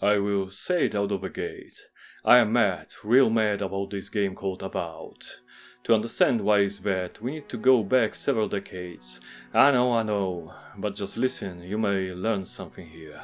I will say it out of the gate. I am mad, real mad about this game called Avowed. To understand why it's bad, we need to go back several decades. I know, but just listen, you may learn something here.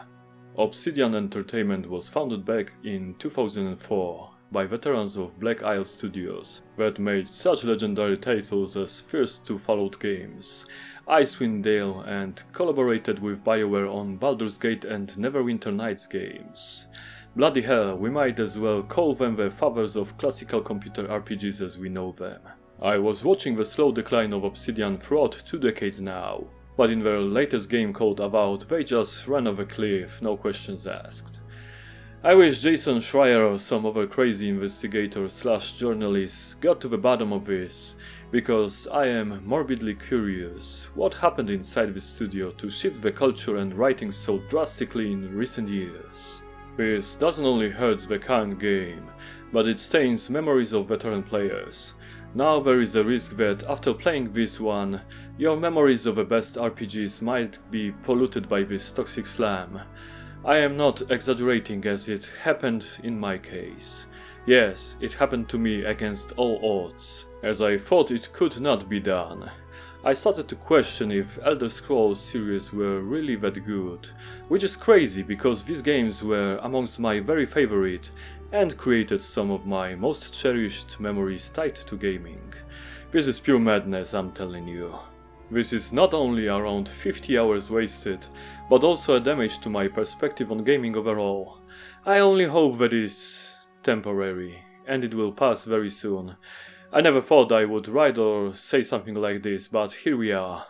Obsidian Entertainment was founded back in 2004 by veterans of Black Isle Studios that made such legendary titles as first two Fallout games, Icewind Dale, and collaborated with BioWare on Baldur's Gate and Neverwinter Nights games. Bloody hell, we might as well call them the fathers of classical computer RPGs as we know them. I was watching the slow decline of Obsidian throughout 2 decades now, but in their latest game called Avowed they just ran off a cliff, no questions asked. I wish Jason Shrier or some other crazy investigator / journalist got to the bottom of this, because I am morbidly curious what happened inside the studio to shift the culture and writing so drastically in recent years. This doesn't only hurt the current game, but it stains memories of veteran players. Now there is a risk that after playing this one, your memories of the best RPGs might be polluted by this toxic slam. I am not exaggerating, as it happened in my case. Yes, it happened to me against all odds, as I thought it could not be done. I started to question if Elder Scrolls series were really that good, which is crazy because these games were amongst my very favorite and created some of my most cherished memories tied to gaming. This is pure madness, I'm telling you. This is not only around 50 hours wasted, but also a damage to my perspective on gaming overall. I only hope that is temporary, and it will pass very soon. I never thought I would write or say something like this, but here we are.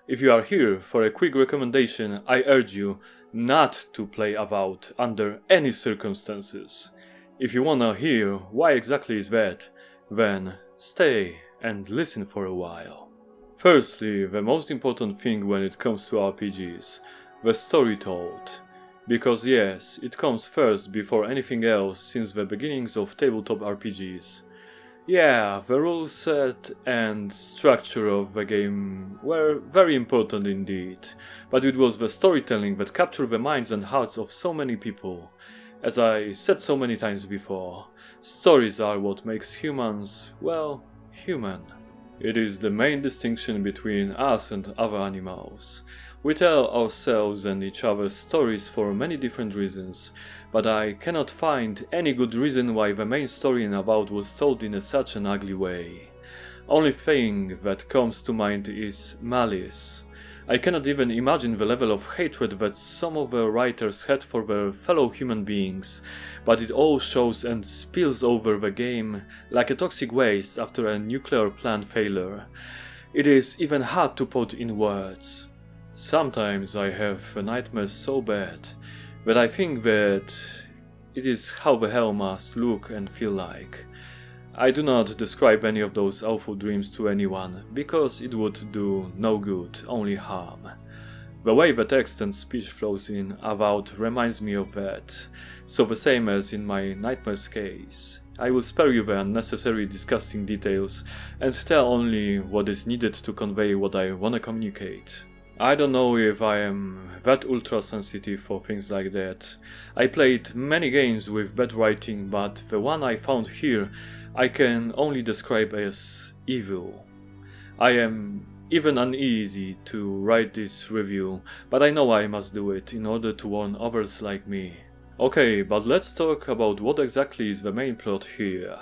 If you are here for a quick recommendation, I urge you not to play Avowed under any circumstances. If you wanna hear why exactly is that, then stay and listen for a while. Firstly, the most important thing when it comes to RPGs, the story told. Because yes, it comes first before anything else since the beginnings of tabletop RPGs. Yeah, the rule set and structure of the game were very important indeed, but it was the storytelling that captured the minds and hearts of so many people. As I said so many times before, stories are what makes humans, well, human. It is the main distinction between us and other animals. We tell ourselves and each other stories for many different reasons, but I cannot find any good reason why the main story in Avowed was told in such an ugly way. Only thing that comes to mind is malice. I cannot even imagine the level of hatred that some of the writers had for their fellow human beings, but it all shows and spills over the game like a toxic waste after a nuclear plant failure. It is even hard to put in words. Sometimes I have nightmares so bad that I think that it is how the hell must look and feel like. I do not describe any of those awful dreams to anyone, because it would do no good, only harm. The way the text and speech flows in Avowed reminds me of that, so the same as in my nightmares case. I will spare you the unnecessary disgusting details and tell only what is needed to convey what I wanna communicate. I don't know if I am that ultra sensitive for things like that. I played many games with bad writing, but the one I found here I can only describe as evil. I am even uneasy to write this review, but I know I must do it in order to warn others like me. Okay, but let's talk about what exactly is the main plot here.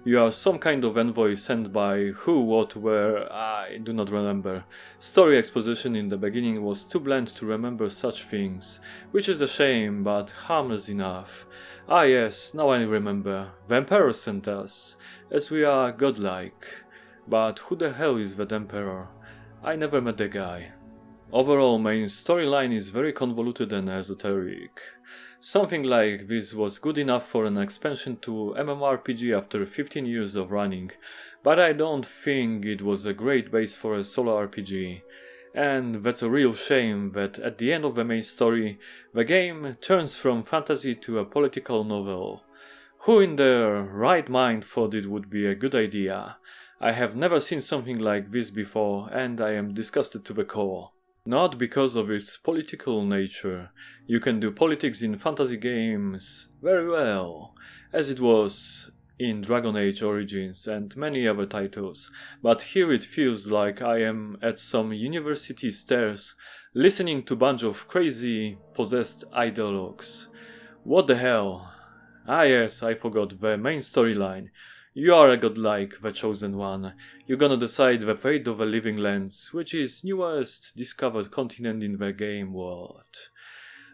You are some kind of envoy sent by who, what, where, I do not remember. Story exposition in the beginning was too bland to remember such things, which is a shame, but harmless enough. Ah yes, now I remember. The Emperor sent us, as we are godlike. But who the hell is that Emperor? I never met the guy. Overall, main storyline is very convoluted and esoteric. Something like this was good enough for an expansion to MMORPG after 15 years of running, but I don't think it was a great base for a solo RPG. And that's a real shame that at the end of the main story, the game turns from fantasy to a political novel. Who in their right mind thought it would be a good idea? I have never seen something like this before, and I am disgusted to the core. Not because of its political nature. You can do politics in fantasy games very well, as it was in Dragon Age Origins and many other titles, but here it feels like I am at some university stairs listening to a bunch of crazy, possessed ideologues. What the hell? Ah yes, I forgot the main storyline. You are a godlike, the chosen one. You're gonna decide the fate of the Living Lands, which is newest discovered continent in the game world.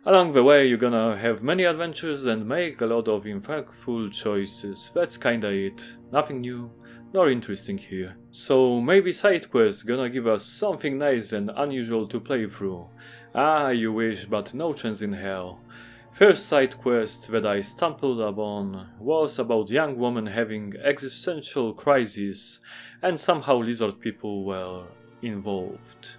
Along the way, you're gonna have many adventures and make a lot of impactful choices. That's kinda it. Nothing new, nor interesting here. So maybe side quests gonna give us something nice and unusual to play through. Ah, you wish, but no chance in hell. First side quest that I stumbled upon was about young woman having existential crisis, and somehow lizard people were involved.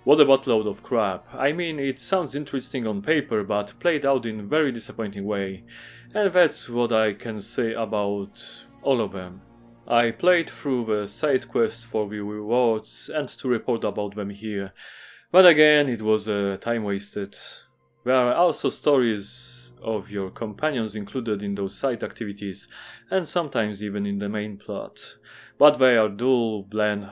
What a buttload of crap. I mean, it sounds interesting on paper, but played out in a very disappointing way. And that's what I can say about all of them. I played through the side quests for the rewards and to report about them here. But again, it was time wasted. There are also stories of your companions included in those side activities, and sometimes even in the main plot. But they are dull, bland,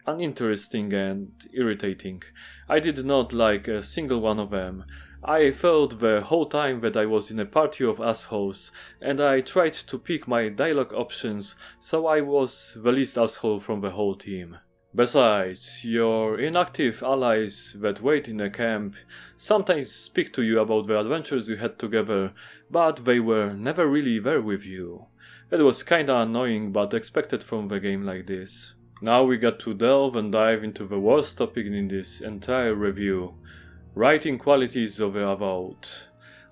uninteresting and irritating. I did not like a single one of them. I felt the whole time that I was in a party of assholes, and I tried to pick my dialogue options, so I was the least asshole from the whole team. Besides, your inactive allies that wait in a camp sometimes speak to you about the adventures you had together, but they were never really there with you. It was kinda annoying, but expected from the game like this. Now we got to delve and dive into the worst topic in this entire review: writing qualities of the Avowed.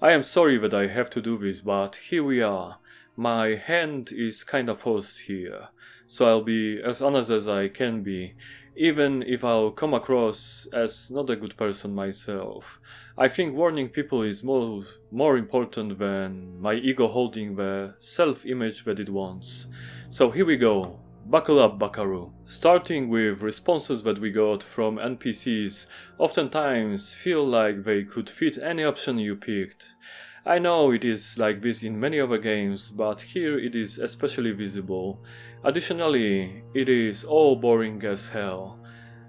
I am sorry that I have to do this, but here we are. My hand is kinda forced here, so I'll be as honest as I can be, even if I'll come across as not a good person myself. I think warning people is more important than my ego holding the self-image that it wants. So here we go. Buckle up, buckaroo. Starting with responses that we got from NPCs, oftentimes feel like they could fit any option you picked. I know it is like this in many other games, but here it is especially visible. Additionally, it is all boring as hell.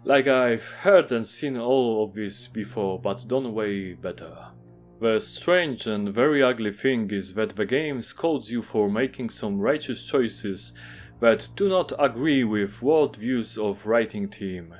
Like I've heard and seen all of this before, but done way better. The strange and very ugly thing is that the game scolds you for making some righteous choices that do not agree with world views of writing team.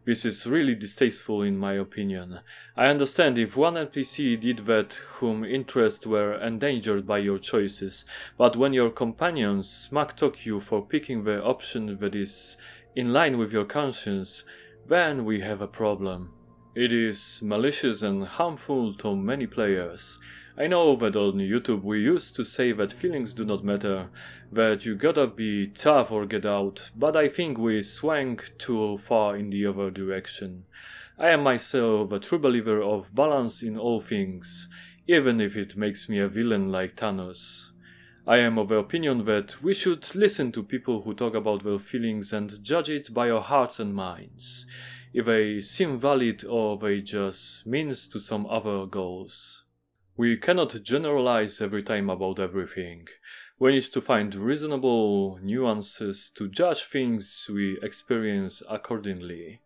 This is really distasteful in my opinion. I understand if one NPC did that whom interests were endangered by your choices, but when your companions smack-talk you for picking the option that is in line with your conscience, then we have a problem. It is malicious and harmful to many players. I know that on YouTube we used to say that feelings do not matter, that you gotta be tough or get out, but I think we swang too far in the other direction. I am myself a true believer of balance in all things, even if it makes me a villain like Thanos. I am of the opinion that we should listen to people who talk about their feelings and judge it by our hearts and minds, if they seem valid or they just means to some other goals. We cannot generalize every time about everything. We need to find reasonable nuances to judge things we experience accordingly.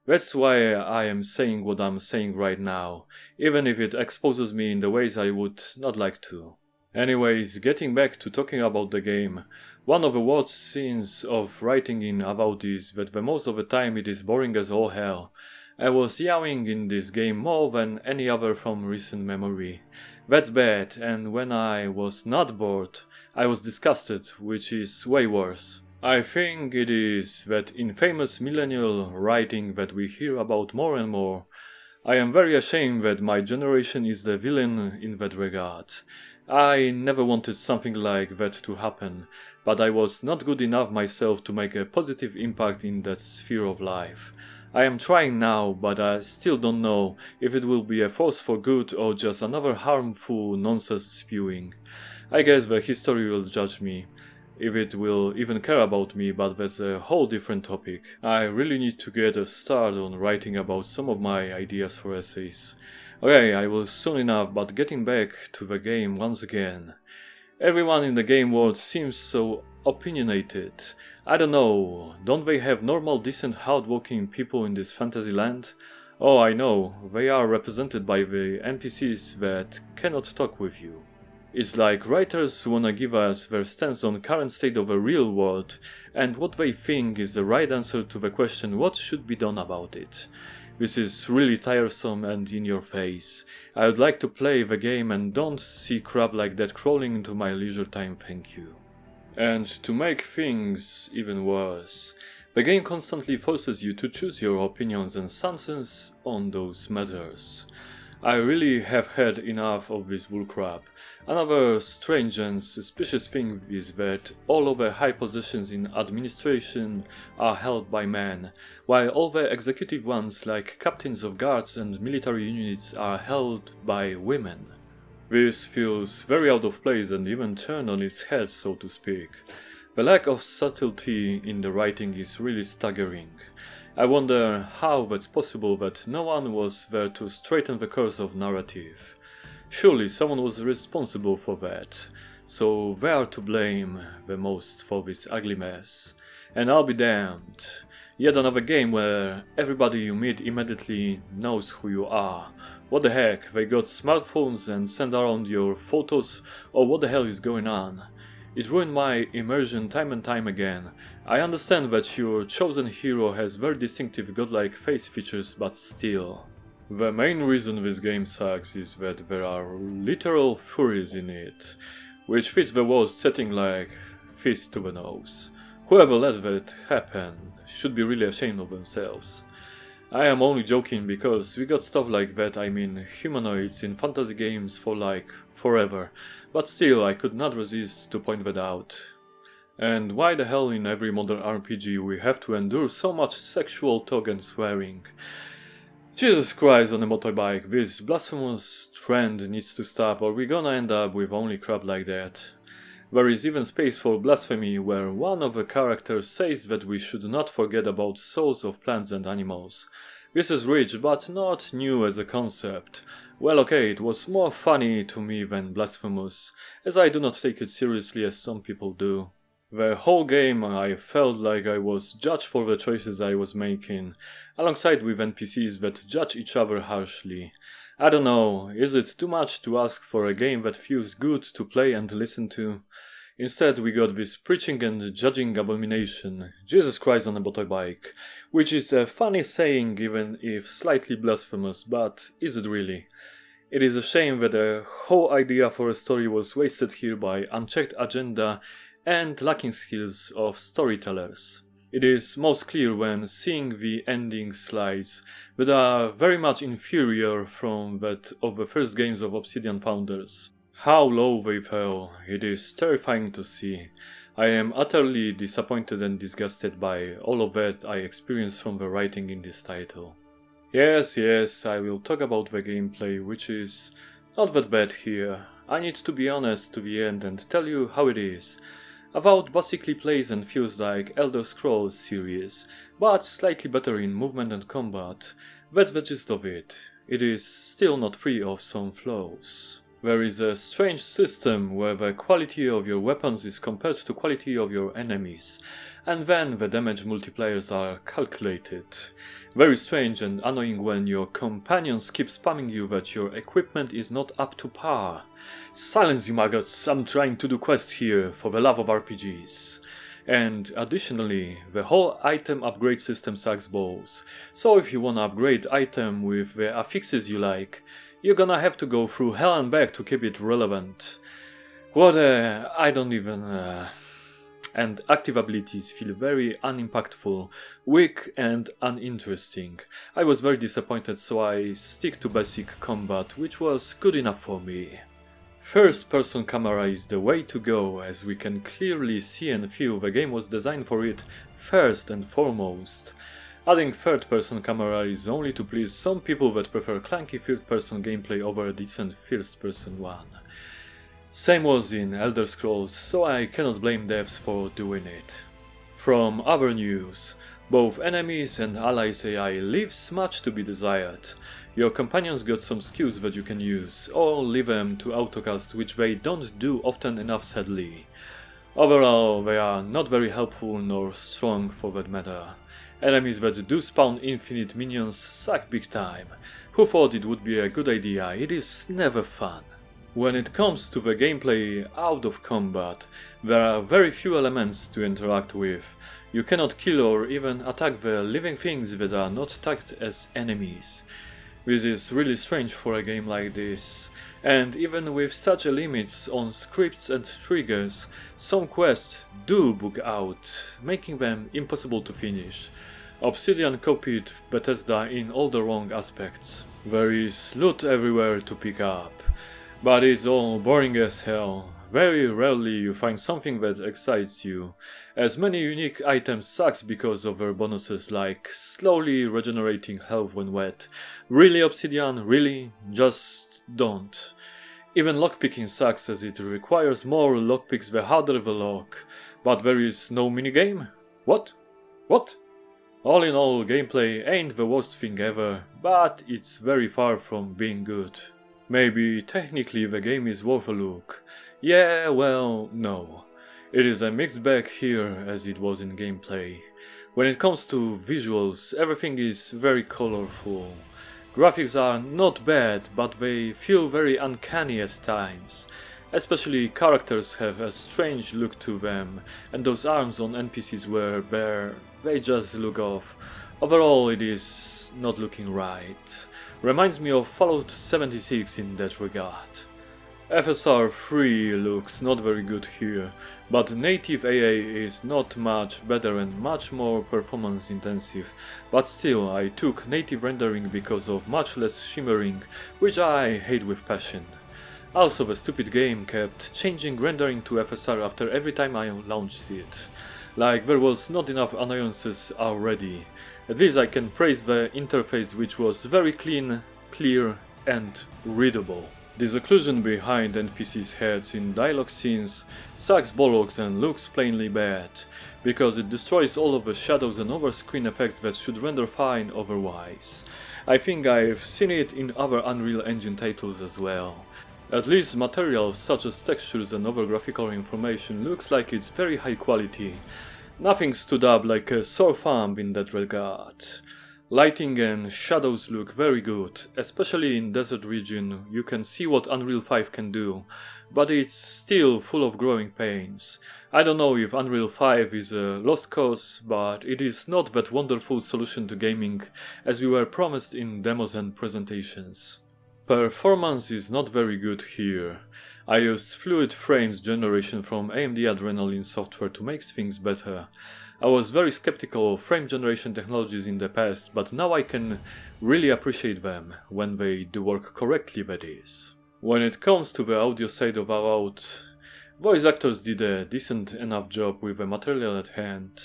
That's why I am saying what I'm saying right now, even if it exposes me in the ways I would not like to. Anyways, getting back to talking about the game, one of the worst scenes of writing in Avowed is that the most of the time it is boring as all hell. I was yawning in this game more than any other from recent memory. That's bad, and when I was not bored, I was disgusted, which is way worse. I think it is that infamous millennial writing that we hear about more and more. I am very ashamed that my generation is the villain in that regard. I never wanted something like that to happen, but I was not good enough myself to make a positive impact in that sphere of life. I am trying now, but I still don't know if it will be a force for good or just another harmful nonsense spewing. I guess the history will judge me. if it will even care about me, but that's a whole different topic. I really need to get a start on writing about some of my ideas for essays. Okay, I will soon enough, but getting back to the game once again. Everyone in the game world seems so opinionated. I don't know, don't they have normal, decent, hardworking people in this fantasy land? Oh, I know, they are represented by the NPCs that cannot talk with you. It's like writers wanna give us their stance on current state of the real world and what they think is the right answer to the question what should be done about it. This is really tiresome and in your face. I would like to play the game and don't see crap like that crawling into my leisure time, thank you. And to make things even worse, the game constantly forces you to choose your opinions and stances on those matters. I really have had enough of this bullcrap. Another strange and suspicious thing is that all of the high positions in administration are held by men, while all the executive ones like captains of guards and military units are held by women. This feels very out of place and even turned on its head, so to speak. The lack of subtlety in the writing is really staggering. I wonder how that's possible that no one was there to straighten the course of narrative. Surely someone was responsible for that, so they are to blame the most for this ugly mess. And I'll be damned. Yet another game where everybody you meet immediately knows who you are. What the heck, they got smartphones and send around your photos, or what the hell is going on? It ruined my immersion time and time again. I understand that your chosen hero has very distinctive godlike face features, but still. The main reason this game sucks is that there are literal furries in it, which fits the world setting like fist to the nose. Whoever let that happen should be really ashamed of themselves. I am only joking because we got stuff like that, I mean humanoids in fantasy games for like forever, but still I could not resist to point that out. And why the hell in every modern RPG we have to endure so much sexual talk and swearing? Jesus Christ on a motorbike, this blasphemous trend needs to stop or we're gonna end up with only crap like that. There is even space for blasphemy where one of the characters says that we should not forget about souls of plants and animals. This is rich but not new as a concept. Well okay, it was more funny to me than blasphemous, as I do not take it seriously as some people do. The whole game I felt like I was judged for the choices I was making, alongside with NPCs that judge each other harshly. I don't know, is it too much to ask for a game that feels good to play and listen to? Instead we got this preaching and judging abomination, Jesus Christ on a motorbike, which is a funny saying even if slightly blasphemous, but is it really? It is a shame that the whole idea for a story was wasted here by unchecked agenda and lacking skills of storytellers. It is most clear when seeing the ending slides that are very much inferior from that of the first games of Obsidian founders. How low they fell, it is terrifying to see. I am utterly disappointed and disgusted by all of that I experienced from the writing in this title. Yes, I will talk about the gameplay, which is not that bad here. I need to be honest to the end and tell you how it is. Avowed basically plays and feels like Elder Scrolls series, but slightly better in movement and combat. That's the gist of it. It is still not free of some flaws. There is a strange system where the quality of your weapons is compared to quality of your enemies, and then the damage multipliers are calculated. Very strange and annoying when your companions keep spamming you that your equipment is not up to par. Silence you maggots, I'm trying to do quests here for the love of RPGs. And additionally, the whole item upgrade system sucks balls, so if you wanna upgrade item with the affixes you like, you're gonna have to go through hell and back to keep it relevant. I don't even... And active abilities feel very unimpactful, weak and uninteresting. I was very disappointed, so I stick to basic combat, which was good enough for me. First person camera is the way to go, as we can clearly see and feel the game was designed for it first and foremost. Adding third person camera is only to please some people that prefer clunky third person gameplay over a decent first person one. Same was in Elder Scrolls, so I cannot blame devs for doing it. From other news, both enemies and allies AI leaves much to be desired. Your companions got some skills that you can use, or leave them to autocast, which they don't do often enough sadly. Overall, they are not very helpful nor strong for that matter. Enemies that do spawn infinite minions suck big time. Who thought it would be a good idea? It is never fun. When it comes to the gameplay out of combat, there are very few elements to interact with. You cannot kill or even attack the living things that are not tagged as enemies. This is really strange for a game like this, and even with such a limits on scripts and triggers, some quests do bug out, making them impossible to finish. Obsidian copied Bethesda in all the wrong aspects. There is loot everywhere to pick up, but it's all boring as hell. Very rarely you find something that excites you, as many unique items sucks because of their bonuses like slowly regenerating health when wet. Really, Obsidian? Really? Just don't. Even lockpicking sucks as it requires more lockpicks the harder the lock, but there is no minigame? What? What? All in all, gameplay ain't the worst thing ever, but it's very far from being good. Maybe technically the game is worth a look. Yeah, well, no. It is a mixed bag here as it was in gameplay. When it comes to visuals, everything is very colorful. Graphics are not bad, but they feel very uncanny at times. Especially characters have a strange look to them, and those arms on NPCs were bare, they just look off. Overall, it is not looking right. Reminds me of Fallout 76 in that regard. FSR 3 looks not very good here, but native AA is not much better and much more performance intensive, but still I took native rendering because of much less shimmering, which I hate with passion. Also, the stupid game kept changing rendering to FSR after every time I launched it. Like there was not enough annoyances already. At least I can praise the interface, which was very clean, clear and readable. This occlusion behind NPCs' heads in dialogue scenes sucks bollocks and looks plainly bad, because it destroys all of the shadows and over-screen effects that should render fine otherwise. I think I've seen it in other Unreal Engine titles as well. At least materials such as textures and other graphical information looks like it's very high quality. Nothing stood up like a sore thumb in that regard. Lighting and shadows look very good, especially in desert region. You can see what Unreal 5 can do, but it's still full of growing pains. I don't know if Unreal 5 is a lost cause, but it is not that wonderful solution to gaming as we were promised in demos and presentations. Performance is not very good here. I used fluid frames generation from AMD Adrenalin software to make things better. I was very skeptical of frame generation technologies in the past, but now I can really appreciate them, when they do work correctly that is. When it comes to the audio side of Avowed, voice actors did a decent enough job with the material at hand.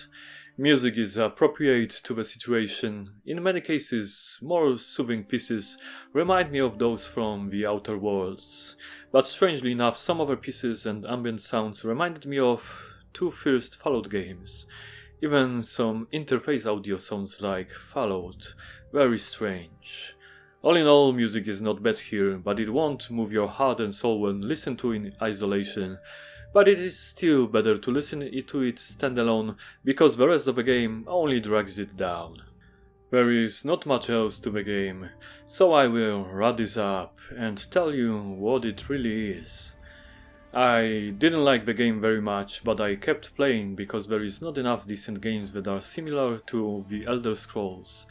Music is appropriate to the situation. In many cases, more soothing pieces remind me of those from The Outer Worlds, but strangely enough some other pieces and ambient sounds reminded me of two first Fallout games. Even some interface audio sounds like Fallout. Very strange. All in all, music is not bad here, but it won't move your heart and soul when listened to in isolation. But it is still better to listen to it standalone, because the rest of the game only drags it down. There is not much else to the game, so I will wrap this up and tell you what it really is. I didn't like the game very much, but I kept playing because there is not enough decent games that are similar to The Elder Scrolls.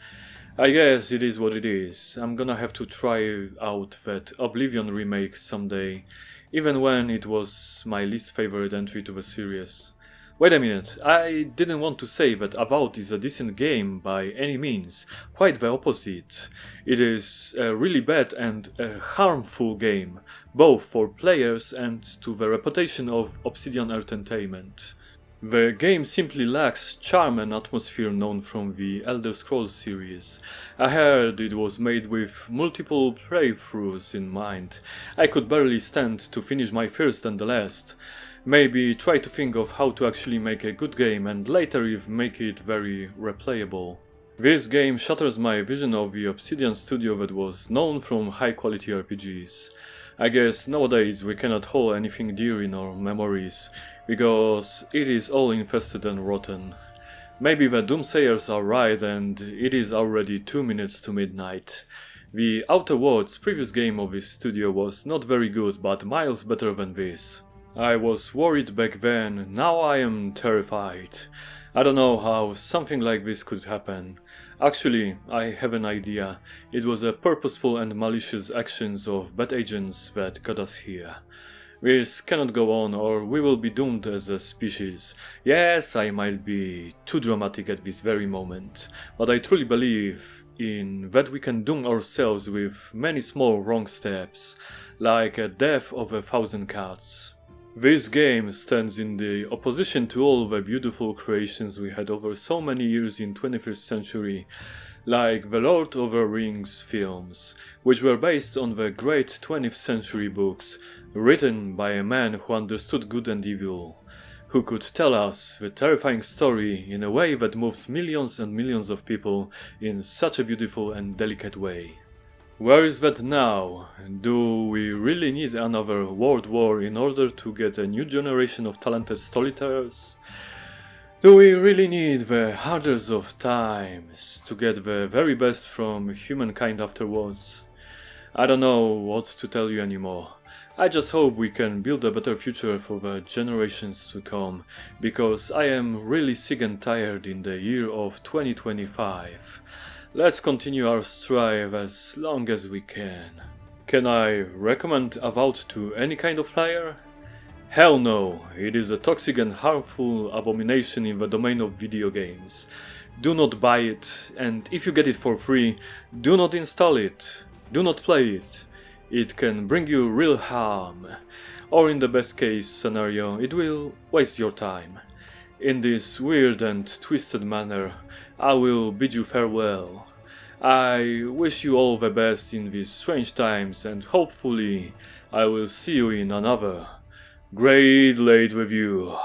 I guess it is what it is. I'm gonna have to try out that Oblivion remake someday, even when it was my least favorite entry to the series. Wait a minute, I didn't want to say that Avowed is a decent game by any means, quite the opposite. It is a really bad and a harmful game, both for players and to the reputation of Obsidian Entratainment. The game simply lacks charm and atmosphere known from the Elder Scrolls series. I heard it was made with multiple playthroughs in mind. I could barely stand to finish my first and the last. Maybe try to think of how to actually make a good game and later make it very replayable. This game shatters my vision of the Obsidian studio that was known from high quality RPGs. I guess nowadays we cannot hold anything dear in our memories, because it is all infested and rotten. Maybe the doomsayers are right and it is already 2 minutes to midnight. The Outer Worlds previous game of this studio was not very good, but miles better than this. I was worried back then, now I am terrified. I don't know how something like this could happen. Actually, I have an idea. It was a purposeful and malicious actions of bad agents that got us here. This cannot go on or we will be doomed as a species. Yes, I might be too dramatic at this very moment, but I truly believe in that we can doom ourselves with many small wrong steps, like a death of 1,000 cats. This game stands in the opposition to all the beautiful creations we had over so many years in 21st century, like the Lord of the Rings films, which were based on the great 20th century books, written by a man who understood good and evil, who could tell us the terrifying story in a way that moved millions and millions of people in such a beautiful and delicate way. Where is that now? Do we really need another world war in order to get a new generation of talented storytellers? Do we really need the hundreds of times to get the very best from humankind afterwards? I don't know what to tell you anymore. I just hope we can build a better future for the generations to come, because I am really sick and tired in the year of 2025. Let's continue our strive as long as we can. Can I recommend Avowed to any kind of player? Hell no, it is a toxic and harmful abomination in the domain of video games. Do not buy it, and if you get it for free, do not install it, do not play it. It can bring you real harm, or in the best case scenario, it will waste your time. In this weird and twisted manner, I will bid you farewell. I wish you all the best in these strange times, and hopefully I will see you in another great late review.